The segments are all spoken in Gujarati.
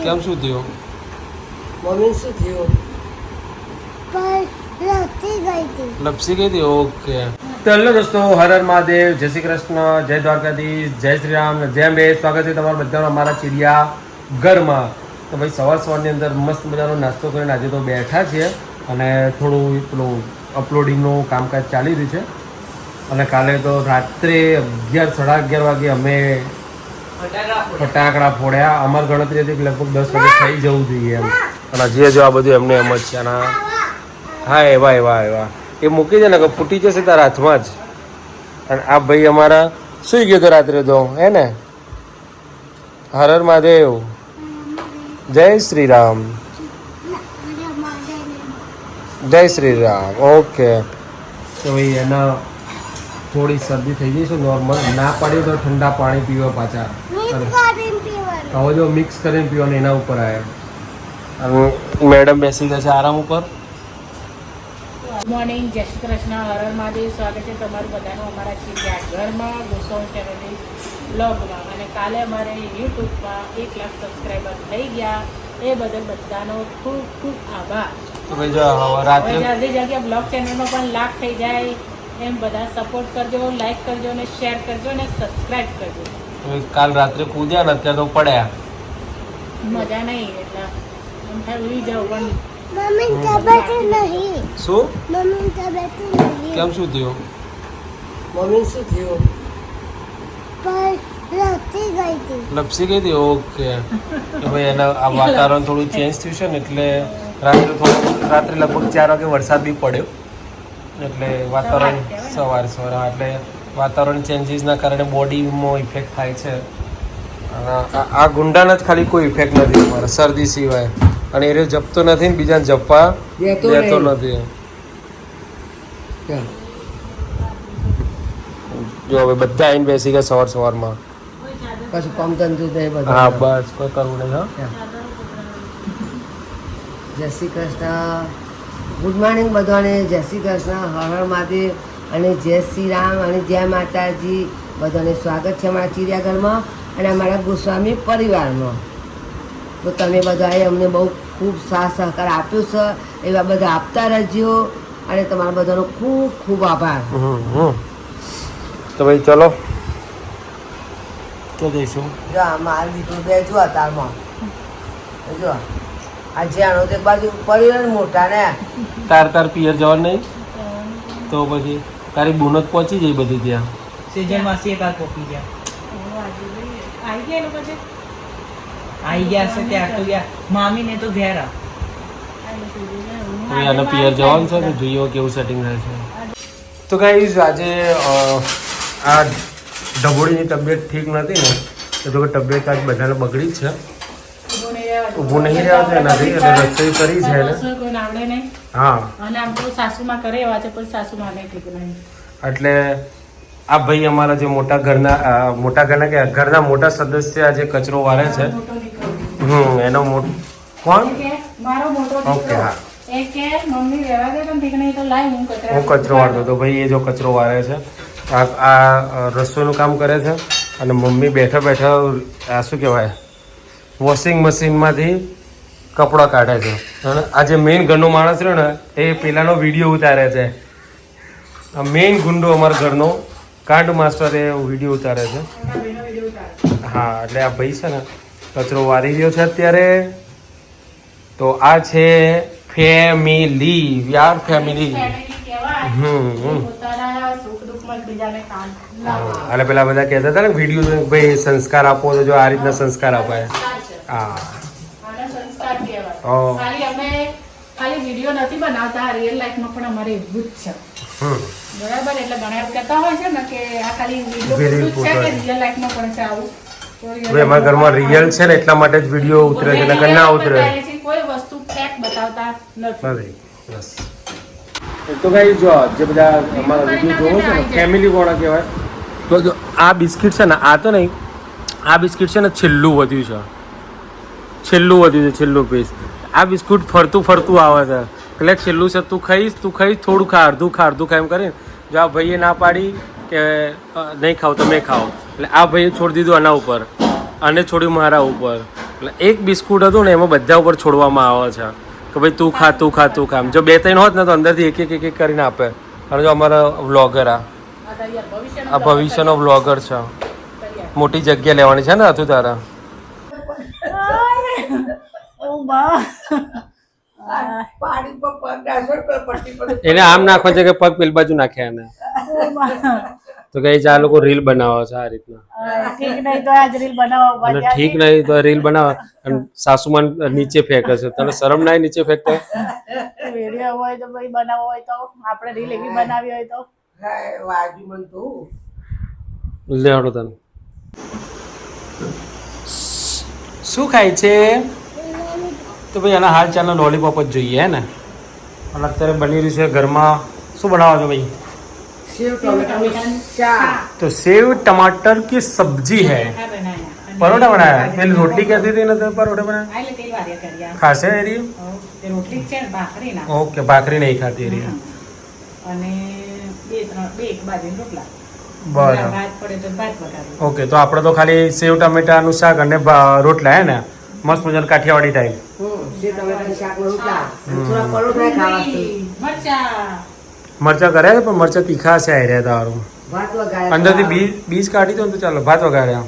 કેમ શું થયું? મમ્મી શું થયું? લપસી ગઈ હતી. ઓકે. તો હેલો દોસ્તો, હર હર મહાદેવ, જય શ્રી કૃષ્ણ, જય દ્વારકાધીશ, જય શ્રી રામ, જય અંબે. સ્વાગત છે તમારું બધાનું અમારા ચિડિયા ઘરમાં. તો ભાઈ સવારની અંદર મસ્ત મજાનો નાસ્તો કરીને આજે તો બેઠા છીએ અને થોડું પેલું અપલોડિંગનું કામકાજ ચાલી રહ્યું છે. અને કાલે તો રાત્રે 11-11:30 વાગે અમે ફટાકડા ફોડ્યા. અમારી ગણતરી હતી કે લગભગ 10 વાગે થઈ જવું જોઈએ એમ. અને હજી જો આ બધું એમને એમ જ છે. અને હા એવા એ મૂકી દે ને કે ફૂટી જશે તારા હાથમાં જ. અને આ ભાઈ અમારા સુઈ ગયો તો રાત્રે તો હે ને. હર હર મહાદેવ, જય શ્રી રામ, જય શ્રી રામ. ઓકે. તો ભાઈ એના થોડી શરદી થઈ ગઈ છે નોર્મલ. ના પાડ્યું તો ઠંડા પાણી પીવા પાછા. હવે જો મિક્સ કરીને પીવાનું એના ઉપર આવ્યા. અને મેડમ બેસી ગયા છે આરામ ઉપર. ગુડ મોર્નિંગ, જય શ્રી કૃષ્ણ, હર હર મહાદેવ. સ્વાગત છે તમારું બધાનું અમારા ચિડિયા ઘરમાં, ગોસાઉ ફેમિલી બ્લોગમાં. અને કાલે અમારે યુટ્યુબમાં 1 લાખ સબસ્ક્રાઈબર થઈ ગયા. એ બદલ બધાનો ખૂબ ખૂબ આભાર. તો ભાઈ જો રાત્રે જલ્દી જલ્દી બ્લોગ ચેનલમાં પણ લાખ થઈ જાય એમ બધા સપોર્ટ કરજો, લાઈક કરજો અને શેર કરજો અને સબસ્ક્રાઈબ કરજો. કાલ રાત્રે કૂદ્યા ને અત્યારે તો પડ્યા. મજા નહીં એટલે એમ થાય ઉડી જાવ પણ શું? કેમ શું થયું? મમ્મી શું થયું? લપસી ગઈ હતી. ઓકે. તો ભાઈ એના આ વાતાવરણ થોડું ચેન્જ થયું છે ને એટલે રાત્રે લગભગ 4 વાગે વરસાદ બી પડ્યો. એટલે વાતાવરણ સવારે એટલે વાતાવરણ ચેન્જીસના કારણે બોડીમાં ઇફેક્ટ થાય છે. અને આ ગુંડાને જ ખાલી કોઈ ઇફેક્ટ નથી અમારે શરદી સિવાય. અને એ જપતો નથી ને બીજાને જપવા દેતો નથી. જો હવે બધા આવીને બેસી ગયા સવારમાં. કશું કામ ધંધું નહીં બધું. હા બસ કોઈ કરવું નહીં. હા જય શ્રી કૃષ્ણ, ગુડ મોર્નિંગ બધાને. જય શ્રી કૃષ્ણ, હર હર મહાદેવ અને જય શ્રી રામ અને જય માતાજી. બધાને સ્વાગત છે અમારા ચિડિયાઘરમાં અને અમારા ગોસ્વામી પરિવારમાં. તો તમે બધાએ અમને બહુ ખૂબ સાથ સહકાર આપ્યો છે, એવા બધા આપતા રહેજો અને તમારા બધાનો ખૂબ ખૂબ આભાર. તો ભાઈ ચલો તો જઈશું. જો મારી દીકરો બે જો તારમાં જો આ જ્યાંનો તે બાજુ પડ્યો ને મોટા ને તાર પિયર જવાનું નહીં તો પછી તારી બુનત પહોંચી જાય બધી ત્યાં. સેજલ માસી એક આ કોપી ગયા આવી ગયા એ લોકો છે. આવી ગયા છે ત્યાં તો ગયા મામી ને તો ઘેર આને પિયર જવાનું છે તો જોઈએ કેવું સેટિંગ થાય છે. તો ગાઈઝ આજે આ ઢબોળીની તબિયત ઠીક નથી ને તો જો કે તબિયત આજ બધાને બગડી જ છે. ઊભું નહીં રહ્યા છે નથી એટલે રસોઈ કરી છે ને. કોઈને આવડે નહીં. હા અને આમ તો સાસુમાં કરે એવા છે પણ સાસુમાં નહીં ઠીક નહીં. એટલે આ ભાઈ અમારા જે મોટા ઘરના કે ઘરના મોટા સદસ્ય આજે કચરો વારે છે. એનો કોણ? મારો મોટો ઓકે હા એ કે મમ્મી રહેવા દે પણ ઠીક નહીં તો લાય હું કચરો વાળતો તો ભાઈ એ જો કચરો વારે છે. આ રસોઈનું કામ કરે છે અને મમ્મી બેઠા બેઠા આ શું કહેવાય વોશિંગ મશીનમાંથી કપડાં કાઢે છે. અને આ જે મેઇન ઘરનો માણસ રહ્યો ને એ પેલાનો વિડીયો ઉતારે છે. આ મેઇન ગુંડો અમારા ઘરનો કાંડ માસ્ટર એ વિડીયો ઉતારે છે. હા એટલે આ ભાઈ છે ને કચરો વારી રહ્યો છે અત્યારે. તો આ છે ફેમિલી, યાર ફેમિલી. એટલે પેલા બધા કહેતા હતા ને વિડીયો ભાઈ સંસ્કાર આપો તો જો આ રીતના સંસ્કાર અપાય. હા ખાલી વિડીયો નથી બનાવતા, રિયલ લાઈફમાં પણ અમારે એવું જ છે. બરાબર. એટલે ઘણા કહેતા હોય છે ને કે આ ખાલી વિડીયો છે કે રિયલ લાઈફમાં પણ છે આવું. ભાઈ અમારા ઘરમાં રિયલ છે ને એટલા માટે જ વિડીયો ઉતરે છે, નકર ના ઉતરે. કોઈ વસ્તુ ફેક બતાવતા નથી. બસ તો ગાઈ જો જે બધા અમારા વિડીયો જોવો છે ને ફેમિલી વાળા કહેવાય. તો જો આ બિસ્કિટ છે ને આ તો નહીં, આ બિસ્કિટ છે ને છેલ્લું વધ્યું છે, છેલ્લું પીસ. આ બિસ્કુટ ફરતું આવે છે એટલે છેલ્લું છે. તું ખાઈશ થોડું ખા, અડધું ખા એમ કરીને. જો આ ભાઈએ ના પાડી કે નહીં ખાવ તમે ખાઓ એટલે આ ભાઈએ છોડી દીધું આના ઉપર અને છોડ્યું મારા ઉપર. એટલે એક બિસ્કુટ હતું ને એમાં બધા ઉપર છોડવામાં આવે છે કે ભાઈ તું ખા તું ખા તું ખા જો 2-3 હોત ને તો અંદરથી એક કરીને આપે. અને જો અમારા વ્લોગર આ ભવિષ્યનો વ્લોગર છે. મોટી જગ્યા લેવાની છે ને હતું તારા. એને આમ નાખવા છે કે પગ પેલી બાજુ નાખે એને. તો કઈ આ લોકો રીલ બનાવે છે આ રીતના. ઠીક નહીં તો આજ રીલ બનાવવા અને ઠીક નહીં તો રીલ બનાવે અને સાસુમાન નીચે ફેંકે છે. તને શરમ ના નીચે ફેંકતા? વિડીયો હોય તો ભાઈ બનાવવો હોય તો આપણે રીલ એવી બનાવી હોય તો લે હડો તને. શું ખાય છે? તો ભાઈ આના હાલ ચાલનો લોલીપોપ જ જોઈએ હે ને. અને અત્યારે બની રહ્યું છે ઘરમાં. શું બનાવો છો ભાઈ? तो सेव टमाटर की सब्जी है. परोठा बनाया? पहले रोटली कहती थी ना तो परोठा बनाया. खासे एरी? ओके भाखरी नहीं खाती एरी. બરાબર. ઓકે તો આપણે તો ખાલી સેવ ટમેટાનું શાક અને રોટલા હે ને મસ્ત મજાનું કાઠિયાવાડી ટાઈપ. મરચા કરે પણ મરચા તીખા છે આ રહ્યા તારું. અંદરથી બીજ કાઢી દો ને તો ચાલો. ભાત વઘાર્યા.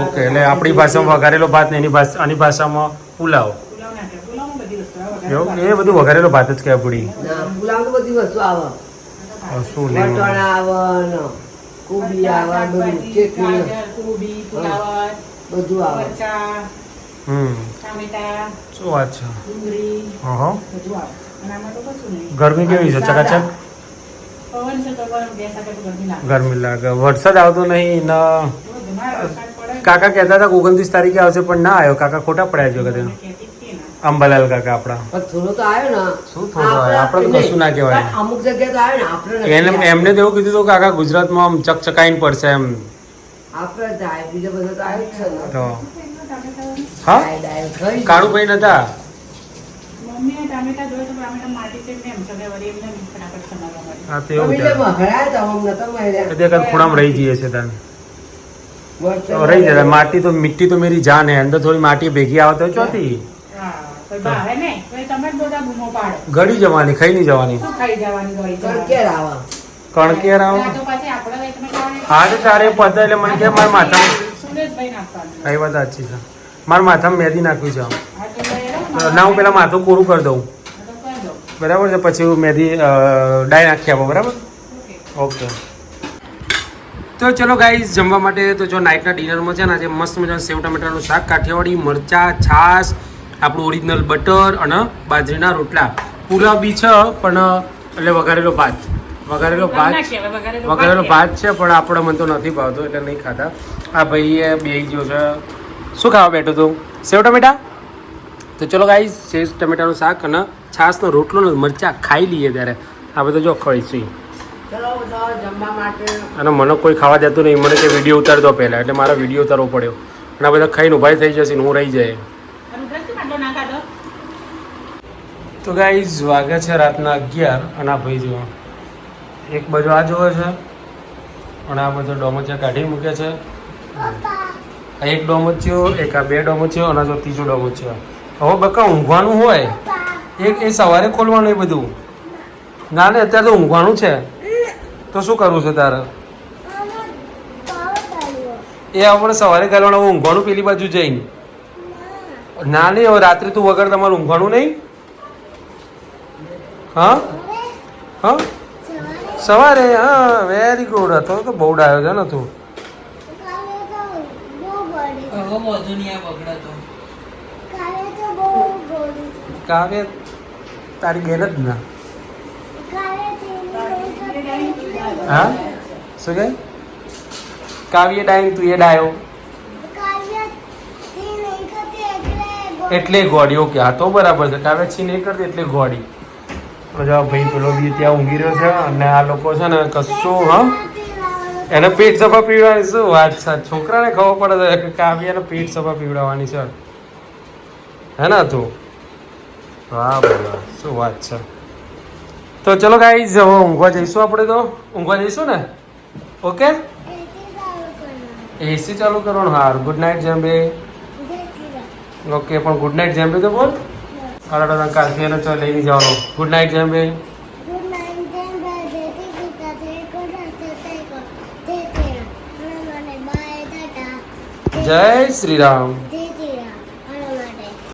ઓકે એટલે આપણી ભાષામાં વઘારેલો ભાત ને આની ભાષામાં પુલાવ. એવું એ બધું વઘારેલો ભાત જ કહેવાય પૂરી. શું લેવું? શું વાત છે? ગરમી કેવી છે? ચકાચક ગરમી લાગે. વરસાદ આવતો નહીં ના. કાકા કહેતા હતા 29 તારીખે આવશે પણ ના આવ્યો. કાકા ખોટા પડ્યા છે કદે. અંબાલાલ કાકા આપણા. થોડો તો આવ્યો ને. શું થોડો આવ્યો? આપણે તો કશું ના કહેવાય. અમુક જગ્યાએ તો આવ્યો ને આપણે. એમને તો એવું કીધું હતું કાકા ગુજરાતમાં આમ ચકચકાઈને પડશે એમ. આપણે જાય બીજા બધા તો આવ્યું જ છે ને. તો હા કાળુભાઈ નતા. હા તો એવું ખૂણામાં રહી જઈએ છે તાન. રહી જાય માટી તો મિટ્ટી તો મેરી જાન હે. અંદર થોડી માટી ભેગી આવે તો ચોથી ગળી જવાની. ખાઈ નહીં જવાની. કણકેર આવે. હા તો તારે પતા એટલે મને કે મારા માથા એ વાત સાચી છે. મારા માથામાં મહેંદી નાખ્યું છે ના. હું પેલા માથું કોરું કરી દઉં બરાબર છે. પછી હું મહેંદી ડાય નાખી આપો બરાબર. ઓકે તો ચલો ગાઈઝ જમવા માટે તો જો નાઇટના ડિનરમાં છે ને આજે મસ્ત મજાનું સેવ ટમેટાનું શાક, કાઠિયાવાડી મરચા, છાશ, આપણું ઓરિજિનલ બટર અને બાજરીના રોટલા. પુલાવ બી છે પણ એટલે વઘારેલો ભાત છે પણ આપણે મને તો નથી ભાવતો એટલે નહીં ખાતા. આ ભાઈએ બેસી ગયો છે. શું ખાવા બેઠો તું? સેવ ટમેટા. તો ચલો ગાઈઝ સેવ ટમેટાનું શાક અને છાશનો રોટલો ને મરચા ખાઈ લઈએ ત્યારે આ બધા જો ખવાઈશું. અને મને કોઈ ખાવા દેતું નહીં. મને કે વિડીયો ઉતાર દો પહેલાં એટલે મારા વિડીયો ઉતારવો પડ્યો. અને આ બધા ખાઈને ઉભા થઈ જશે ને હું રહી જાય. તો ગાઈઝ વાગે છે રાતના 11 અને આ ભાઈ જો એક બાજુ આ જોવે છે અને આ બધો ડોમચિયા કાઢી મૂકે છે. આ એક ડોમચિયો, એક આ 2 ડોમચિયો અને જો ત્રીજો ડોમચિયો. હવે બકા ઊંઘવાનું હોય એક એ સવારે ખોલવાનું એ બધું ના ને. અત્યારે તો ઊંઘવાનું છે તો શું કરવું છે તારે? એ આપણે સવારે કરવાનું ઊંઘવાનું પેલી બાજુ જઈને ના નહીં. હવે રાત્રે તું વગર તમારું ઊંઘવાનું નહીં. હા હા સવારે. હા વેરી ગુડ. હતો તો બહુ ડાયો છે ને તું. કાવ્ય તારી બેન જ ના. હા શું કહે? કાવ્ય ડાયન તું એ ડાયો એટલે ગોડી. ઓકે હા તો બરાબર છે. કાવ્ય છી નહીં કરતી એટલે ગોડી. ભાઈ પેલો બી ત્યાં ઊંઘી રહ્યો છે અને આ લોકો છે ને કશું હા એને પેટ સફા પીવડાવવાની. શું વાત છે? છોકરાને ખબર પડે છે કે કાવ્યને પેટ સફા પીવડાવવાની છે હે ને તું? હા બોલા શું વાત છે. તો ચલો ગાઈઝ હવે ઊંઘવા જઈશું. આપણે તો ઊંઘવા જઈશું ને. ઓકે એસી ચાલુ કરવાનું. હાર ગુડ નાઇટ જંબે. ઓકે પણ ગુડ નાઇટ જેમ્બી તો બોલ. હાલો તો કાશ્મીરનો ચો લઈને જવાનો. ગુડ નાઇટ જેમ્બી. જય શ્રી રામ.